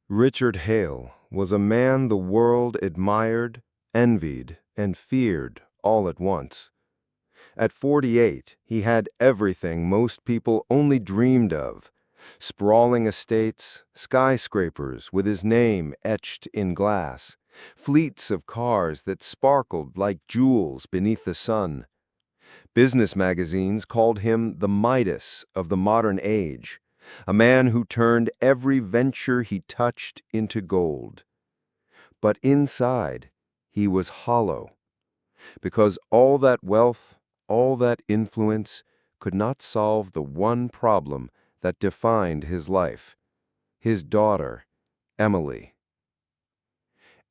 Richard Hale was a man the world admired, envied, and feared all at once. At 48, he had everything most people only dreamed of: sprawling estates, skyscrapers with his name etched in glass, fleets of cars that sparkled like jewels beneath the sun. Business magazines called him the Midas of the modern age, a man who turned every venture he touched into gold. But inside, he was hollow, because all that wealth, all that influence could not solve the one problem that defined his life: his daughter, Emily.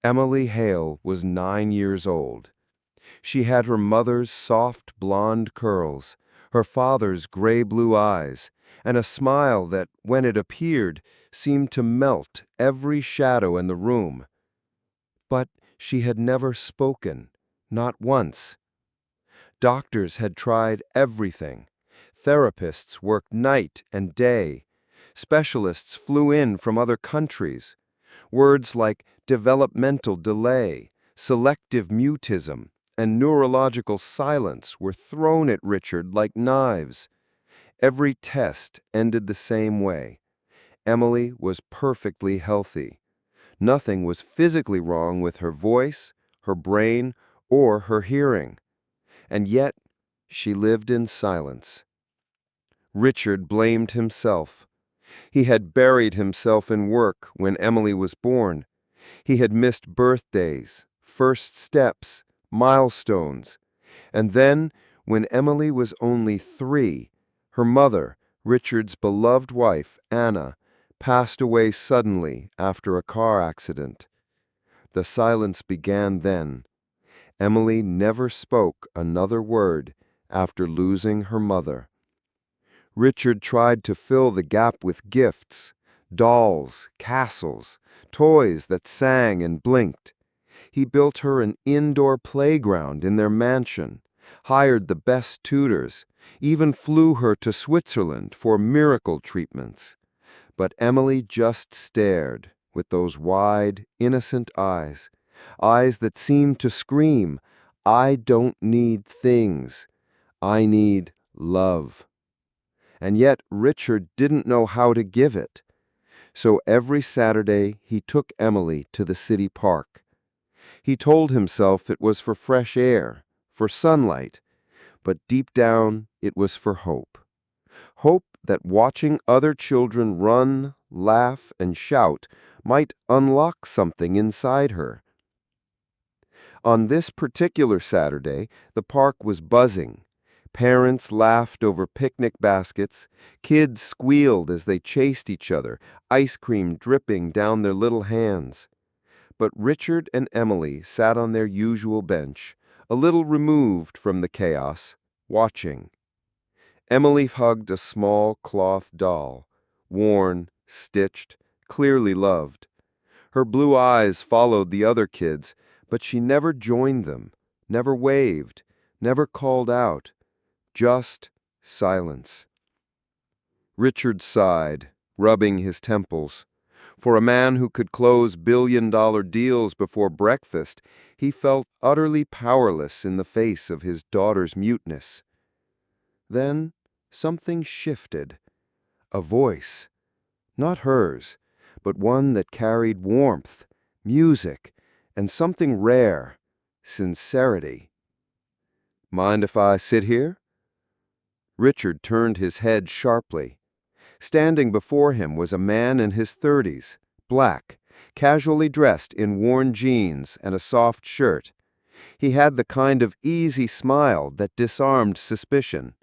Emily Hale was 9 years old. She had her mother's soft blonde curls, her father's gray-blue eyes, and a smile that, when it appeared, seemed to melt every shadow in the room. But she had never spoken, not once. Doctors had tried everything. Therapists worked night and day. Specialists flew in from other countries. Words like developmental delay, selective mutism, and neurological silence were thrown at Richard like knives. Every test ended the same way. Emily was perfectly healthy. Nothing was physically wrong with her voice, her brain, or her hearing. And yet, she lived in silence. Richard blamed himself. He had buried himself in work when Emily was born. He had missed birthdays, first steps, milestones. And then, when Emily was only 3, her mother, Richard's beloved wife, Anna, passed away suddenly after a car accident. The silence began then. Emily never spoke another word after losing her mother. Richard tried to fill the gap with gifts: dolls, castles, toys that sang and blinked. He built her an indoor playground in their mansion, hired the best tutors, even flew her to Switzerland for miracle treatments. But Emily just stared with those wide, innocent eyes, eyes that seemed to scream, "I don't need things. I need love." And yet Richard didn't know how to give it. So every Saturday he took Emily to the city park. He told himself it was for fresh air, for sunlight, but deep down it was for hope. Hope that watching other children run, laugh, and shout might unlock something inside her. On this particular Saturday, the park was buzzing. Parents laughed over picnic baskets. Kids squealed as they chased each other, ice cream dripping down their little hands. But Richard and Emily sat on their usual bench, a little removed from the chaos, watching. Emily hugged a small cloth doll, worn, stitched, clearly loved. Her blue eyes followed the other kids, but she never joined them, never waved, never called out. Just silence. Richard sighed, rubbing his temples. For a man who could close billion-dollar deals before breakfast, he felt utterly powerless in the face of his daughter's muteness. Then something shifted. A voice, not hers, but one that carried warmth, music, and something rare: sincerity. "Mind if I sit here?" Richard turned his head sharply. Standing before him was a man in his 30s, black, casually dressed in worn jeans and a soft shirt. He had the kind of easy smile that disarmed suspicion.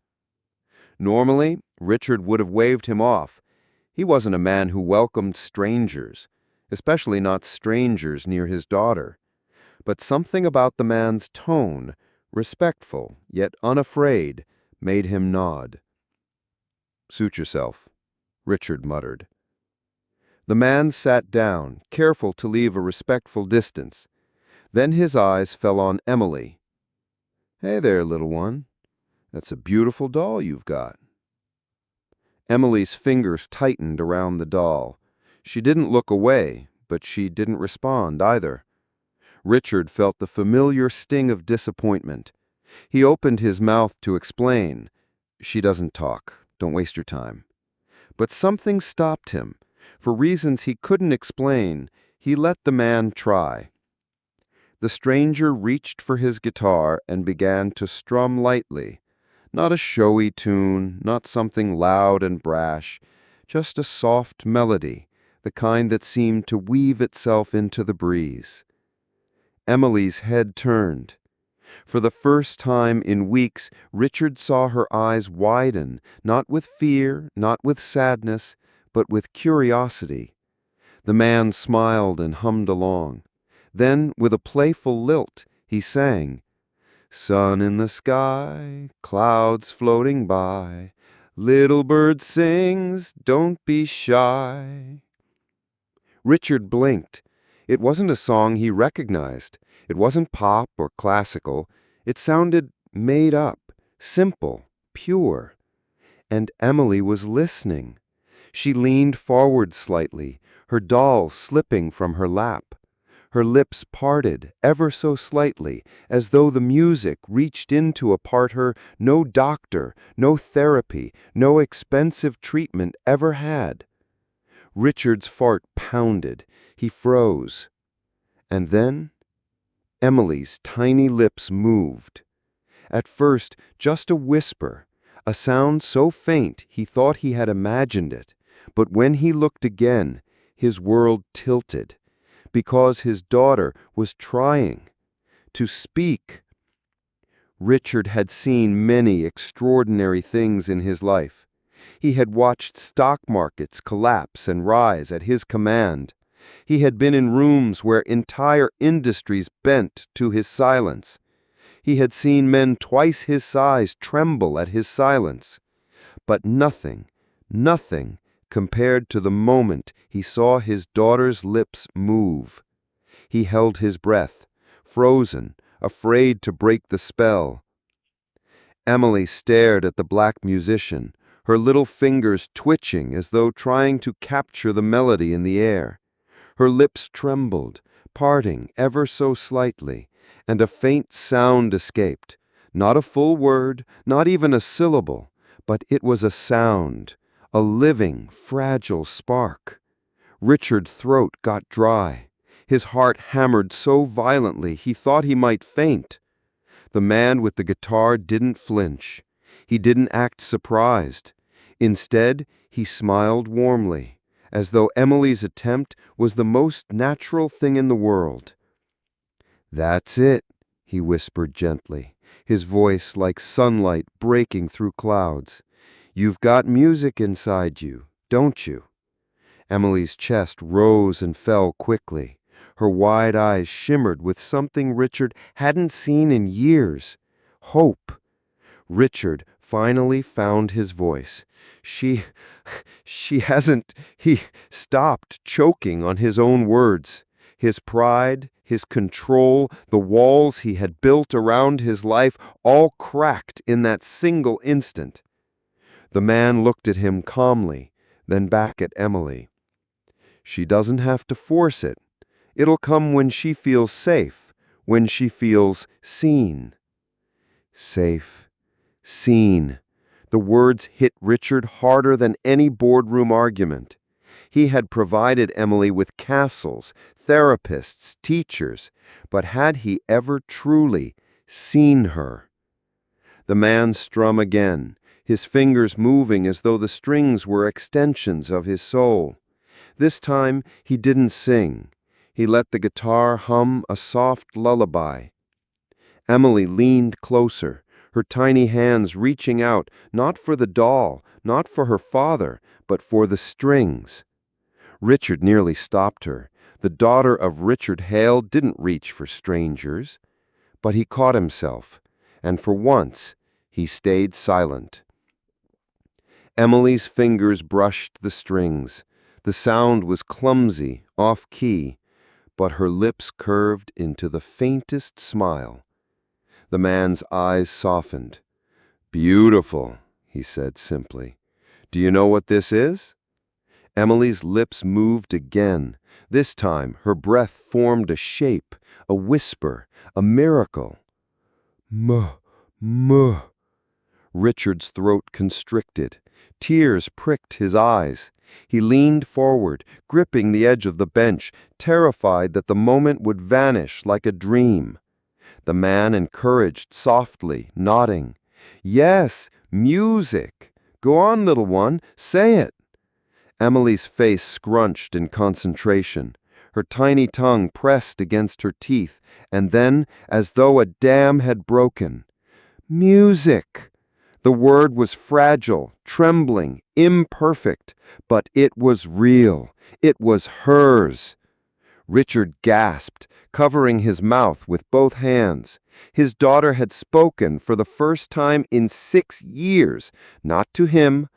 Normally, Richard would have waved him off. He wasn't a man who welcomed strangers, especially not strangers near his daughter. But something about the man's tone, respectful yet unafraid, made him nod. "Suit yourself," Richard muttered. The man sat down, careful to leave a respectful distance. Then his eyes fell on Emily. "Hey there, little one. That's a beautiful doll you've got." Emily's fingers tightened around the doll. She didn't look away, but she didn't respond either. Richard felt the familiar sting of disappointment. He opened his mouth to explain. She doesn't talk. Don't waste your time. But something stopped him. For reasons he couldn't explain, he let the man try. The stranger reached for his guitar and began to strum lightly. Not a showy tune, not something loud and brash, just a soft melody, the kind that seemed to weave itself into the breeze. Emily's head turned. For the first time in weeks, Richard saw her eyes widen, not with fear, not with sadness, but with curiosity. The man smiled and hummed along. Then, with a playful lilt, he sang, "Sun in the sky, clouds floating by, little bird sings, don't be shy." Richard blinked. It wasn't a song he recognized. It wasn't pop or classical. It sounded made up, simple, pure. And Emily was listening. She leaned forward slightly, her doll slipping from her lap. Her lips parted ever so slightly, as though the music reached in to a part her no doctor, no therapy, no expensive treatment ever had. Richard's heart pounded. He froze. And then Emily's tiny lips moved. At first, just a whisper, a sound so faint he thought he had imagined it. But when he looked again, his world tilted, because his daughter was trying to speak. Richard had seen many extraordinary things in his life. He had watched stock markets collapse and rise at his command. He had been in rooms where entire industries bent to his silence. He had seen men twice his size tremble at his silence. But nothing compared to the moment he saw his daughter's lips move. He held his breath, frozen, afraid to break the spell. Emily stared at the black musician, her little fingers twitching as though trying to capture the melody in the air. Her lips trembled, parting ever so slightly, and a faint sound escaped. Not a full word, not even a syllable, but it was a sound, a living, fragile spark. Richard's throat got dry. His heart hammered so violently he thought he might faint. The man with the guitar didn't flinch. He didn't act surprised. Instead, he smiled warmly, as though Emily's attempt was the most natural thing in the world. "That's it," he whispered gently, his voice like sunlight breaking through clouds. "You've got music inside you, don't you?" Emily's chest rose and fell quickly. Her wide eyes shimmered with something Richard hadn't seen in years. Hope. Richard finally found his voice. She hasn't. He stopped, choking on his own words. His pride, his control, the walls he had built around his life, all cracked in that single instant. The man looked at him calmly, then back at Emily. "She doesn't have to force it. It'll come when she feels safe, when she feels seen." Safe. Seen. The words hit Richard harder than any boardroom argument. He had provided Emily with castles, therapists, teachers, but had he ever truly seen her? The man strummed again, his fingers moving as though the strings were extensions of his soul. This time he didn't sing. He let the guitar hum a soft lullaby. Emily leaned closer, her tiny hands reaching out, not for the doll, not for her father, but for the strings. Richard nearly stopped her. The daughter of Richard Hale didn't reach for strangers. But he caught himself, and for once he stayed silent. Emily's fingers brushed the strings. The sound was clumsy, off-key, but her lips curved into the faintest smile. The man's eyes softened. "Beautiful," he said simply. "Do you know what this is?" Emily's lips moved again. This time, her breath formed a shape, a whisper, a miracle. Muh, muh. Richard's throat constricted. Tears pricked his eyes. He leaned forward, gripping the edge of the bench, terrified that the moment would vanish like a dream. The man encouraged softly, nodding. Yes, music. Go on, little one, say it. Emily's face scrunched in concentration. Her tiny tongue pressed against her teeth, and then, as though a dam had broken. Music! The word was fragile, trembling, imperfect, but it was real. It was hers. Richard gasped, covering his mouth with both hands. His daughter had spoken for the first time in 6 years, not to him,